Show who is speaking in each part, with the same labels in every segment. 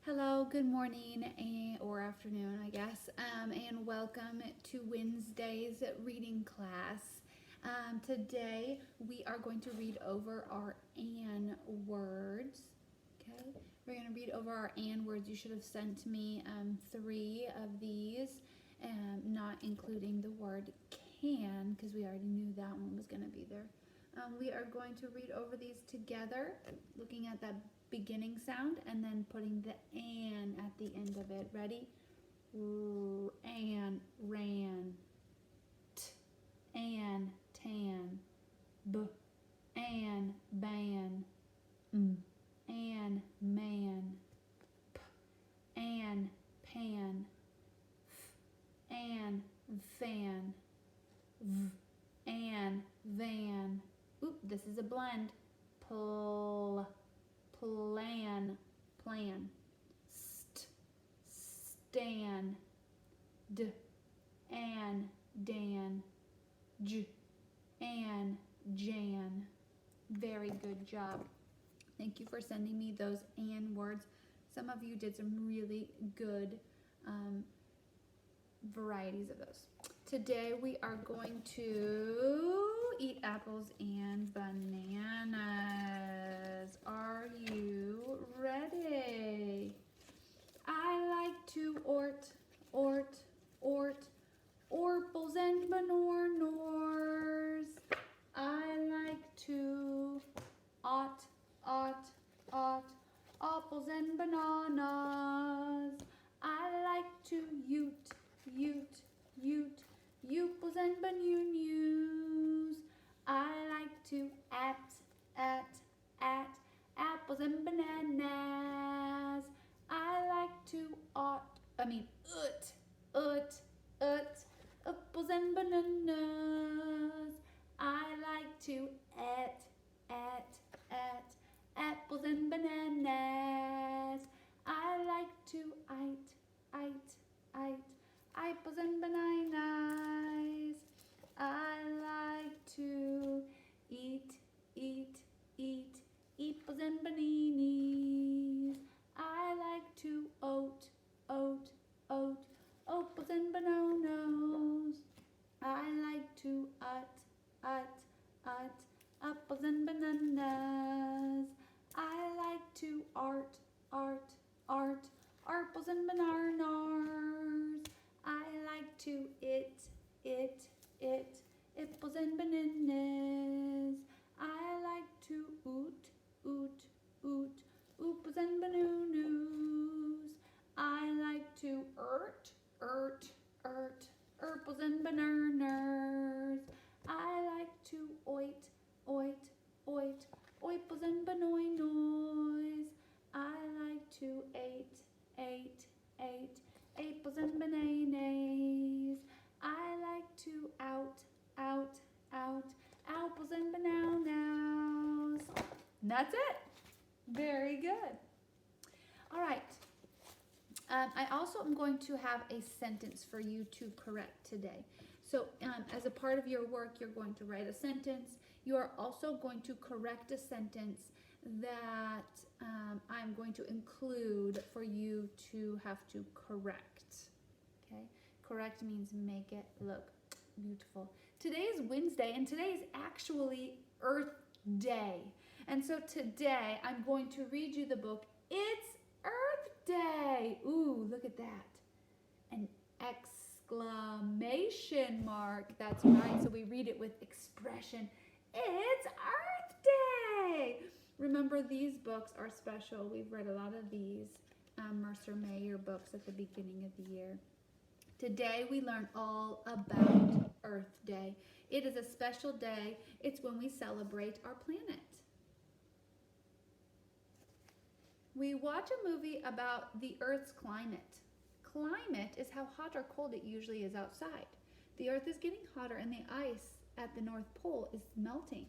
Speaker 1: Hello, good morning or afternoon, I guess, and welcome to Wednesday's reading class. Today we are going to read over our "and" words. Okay, we're going to read over our "and" words. You should have sent me 3 of these, not including the word "can" because we already knew that one was going to be there. We are going to read over these together, looking at that beginning sound and then putting the "an" at the end of it. Ready? And, ran, and, tan, and, ban, and, man, and, pan, and, fan, and, van. Oop, this is a blend. Plan, stand, and, dan, and, jan. Very good job. Thank you for sending me those "and" words. Some of you did some really good varieties of those. Today we are going to eat apples and bananas. Are you ready? I like to orples and banornors. I like to ought, apples and bananas. I like to youples and bananas. I like to at, apples and bananas. I like to apples and bananas. I like to at, apples and bananas. I like to apples and bananas. I like to eat, apples and bananas. I like to apples and bananas. I like to apples and bananas. I like to apples and bananas. I like to apples and bananas. I like to ooples and bananas. I like to apples and bananas. I like to oiples and bananas. I like to eight, apples and bananas. I like to out, apples and bananas. And that's it. Very good. All right. I also am going to have a sentence for you to correct today. So as a part of your work, you're going to write a sentence. You are also going to correct a sentence that I'm going to include for you to have to correct. Okay? Correct means make it look beautiful. Today is Wednesday, and today is actually Earth Day. And so today I'm going to read you the book, It's Earth Day. Ooh, look at that. An exclamation mark. That's right. So we read it with expression. It's Earth Day. Remember, these books are special. We've read a lot of these Mercer Mayer books at the beginning of the year. Today we learn all about Earth Day. It is a special day. It's when we celebrate our planet. We watch a movie about the Earth's climate. Climate is how hot or cold it usually is outside. The Earth is getting hotter and the ice at the North Pole is melting.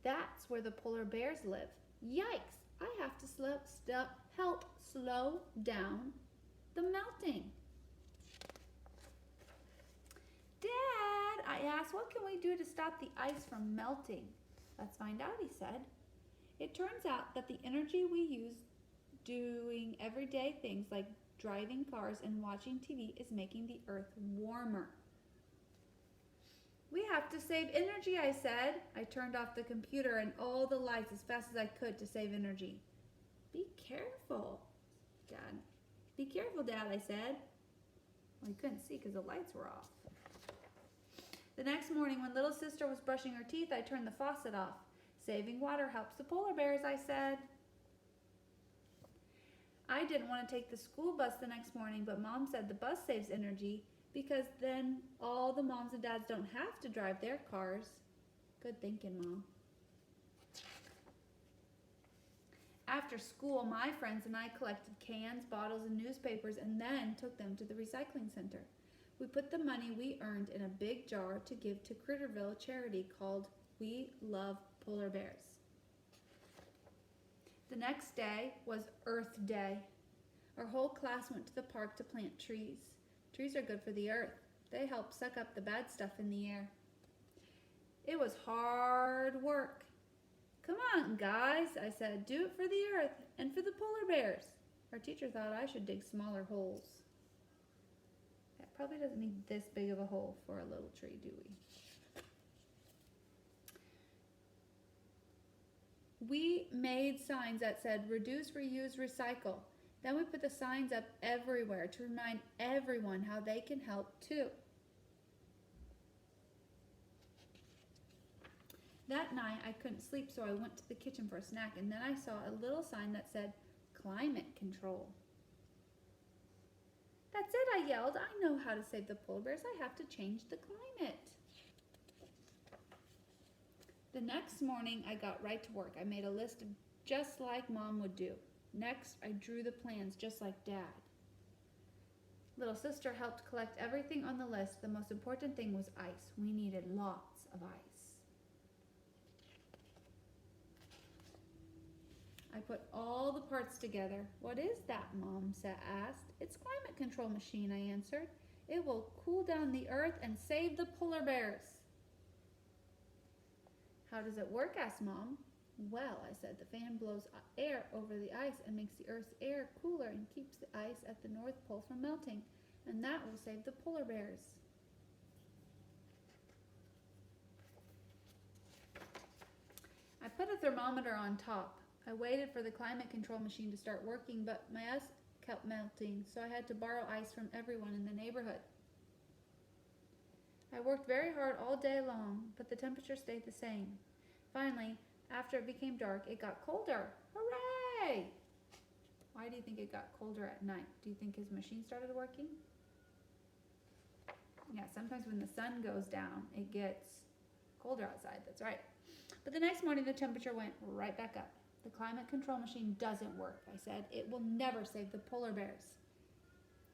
Speaker 1: That's where the polar bears live. Yikes! I have to help slow down the melting. Dad, I asked, what can we do to stop the ice from melting? Let's find out, he said. It turns out that the energy we use doing everyday things like driving cars and watching TV is making the earth warmer. We have to save energy, I said. I turned off the computer and all the lights as fast as I could to save energy. Be careful, Dad. Be careful, Dad, I said. Well, he couldn't see because the lights were off. The next morning, when little sister was brushing her teeth, I turned the faucet off. Saving water helps the polar bears, I said. I didn't want to take the school bus the next morning, but Mom said the bus saves energy because then all the moms and dads don't have to drive their cars. Good thinking, Mom. After school, my friends and I collected cans, bottles, and newspapers and then took them to the recycling center. We put the money we earned in a big jar to give to Critterville charity called We Love Polar Bears. The next day was Earth Day. Our whole class went to the park to plant trees. Trees are good for the earth. They help suck up the bad stuff in the air. It was hard work. Come on, guys, I said, do it for the earth and for the polar bears. Our teacher thought I should dig smaller holes. That probably doesn't need this big of a hole for a little tree, do we? We made signs that said, reduce, reuse, recycle. Then we put the signs up everywhere to remind everyone how they can help too. That night, I couldn't sleep, so I went to the kitchen for a snack, and then I saw a little sign that said, climate control. That's it, I yelled. I know how to save the polar bears. I have to change the climate. The next morning, I got right to work. I made a list just like Mom would do. Next, I drew the plans just like Dad. Little sister helped collect everything on the list. The most important thing was ice. We needed lots of ice. I put all the parts together. What is that, Mom asked. It's climate control machine, I answered. It will cool down the earth and save the polar bears. How does it work, asked Mom. Well, I said, the fan blows air over the ice and makes the earth's air cooler and keeps the ice at the North Pole from melting, and that will save the polar bears. I put a thermometer on top. I waited for the climate control machine to start working, but my ice kept melting, so I had to borrow ice from everyone in the neighborhood. I worked very hard all day long, but the temperature stayed the same. Finally, after it became dark, it got colder. Hooray! Why do you think it got colder at night? Do you think his machine started working? Yeah, sometimes when the sun goes down, it gets colder outside. That's right. But the next morning, the temperature went right back up. The climate control machine doesn't work, I said. It will never save the polar bears.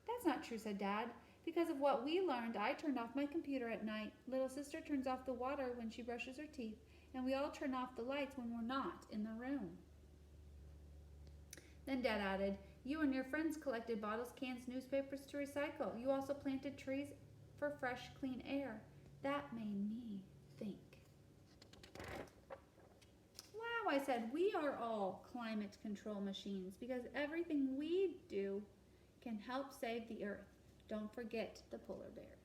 Speaker 1: That's not true, said Dad. Because of what we learned, I turned off my computer at night. Little sister turns off the water when she brushes her teeth, and we all turn off the lights when we're not in the room. Then Dad added, you and your friends collected bottles, cans, newspapers to recycle. You also planted trees for fresh, clean air. That made me think. Wow, I said, we are all climate control machines because everything we do can help save the earth. Don't forget the polar bears.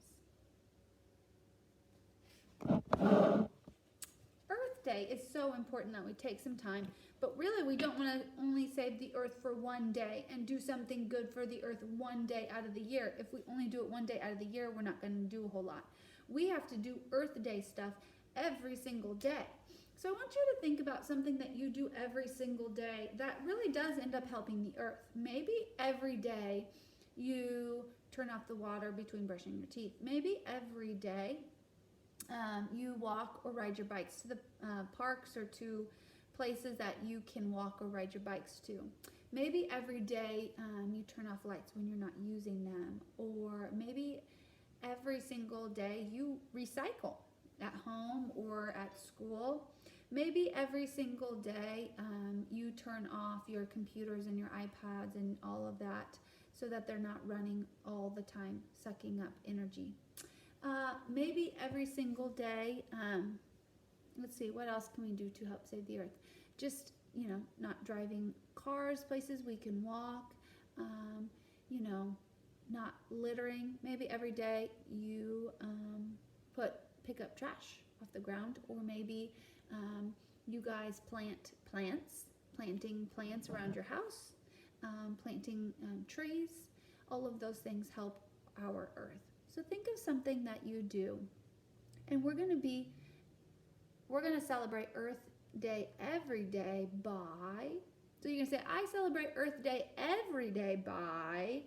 Speaker 1: Earth Day is so important that we take some time, but really we don't want to only save the earth for one day and do something good for the earth one day out of the year. If we only do it one day out of the year, we're not going to do a whole lot. We have to do Earth Day stuff every single day. So I want you to think about something that you do every single day that really does end up helping the earth. Maybe every day you turn off the water between brushing your teeth. Maybe every day you walk or ride your bikes to the parks or to places that you can walk or ride your bikes to. Maybe every day you turn off lights when you're not using them. Or maybe every single day you recycle at home or at school. Maybe every single day you turn off your computers and your iPads and all of that so that they're not running all the time, sucking up energy. Maybe every single day, let's see, what else can we do to help save the earth? Just, not driving cars, places we can walk. you know, not littering. Maybe every day you pick up trash off the ground, or maybe you guys planting plants around your house, planting trees. All of those things help our earth. So think of something that you do, and we're going to celebrate Earth Day every day by, so you can say, I celebrate Earth Day every day by,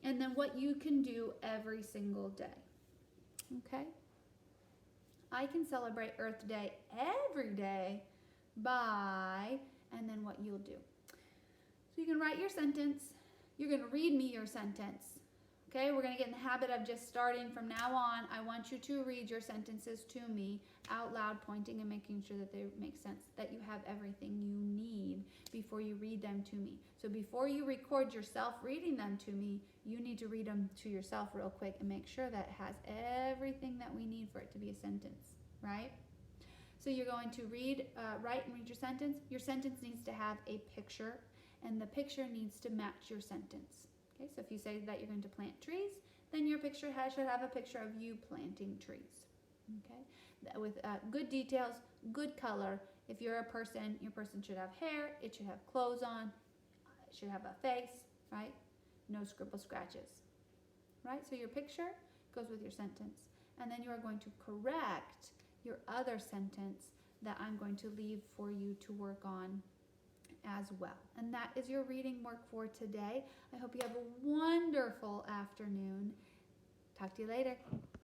Speaker 1: and then what you can do every single day. Okay? I can celebrate Earth Day every day by, and then what you'll do. So you can write your sentence. You're going to read me your sentence. Okay, we're going to get in the habit of just starting from now on. I want you to read your sentences to me out loud, pointing and making sure that they make sense, that you have everything you need before you read them to me. So before you record yourself reading them to me, you need to read them to yourself real quick and make sure that it has everything that we need for it to be a sentence, right? So you're going to write and read your sentence. Your sentence needs to have a picture, and the picture needs to match your sentence. Okay, so if you say that you're going to plant trees, then your picture should have a picture of you planting trees. Okay, with good details, good color. If you're a person, your person should have hair, it should have clothes on, it should have a face, right? No scribble scratches, right? So your picture goes with your sentence. And then you are going to correct your other sentence that I'm going to leave for you to work on as well. And that is your reading work for today. I hope you have a wonderful afternoon. Talk to you later.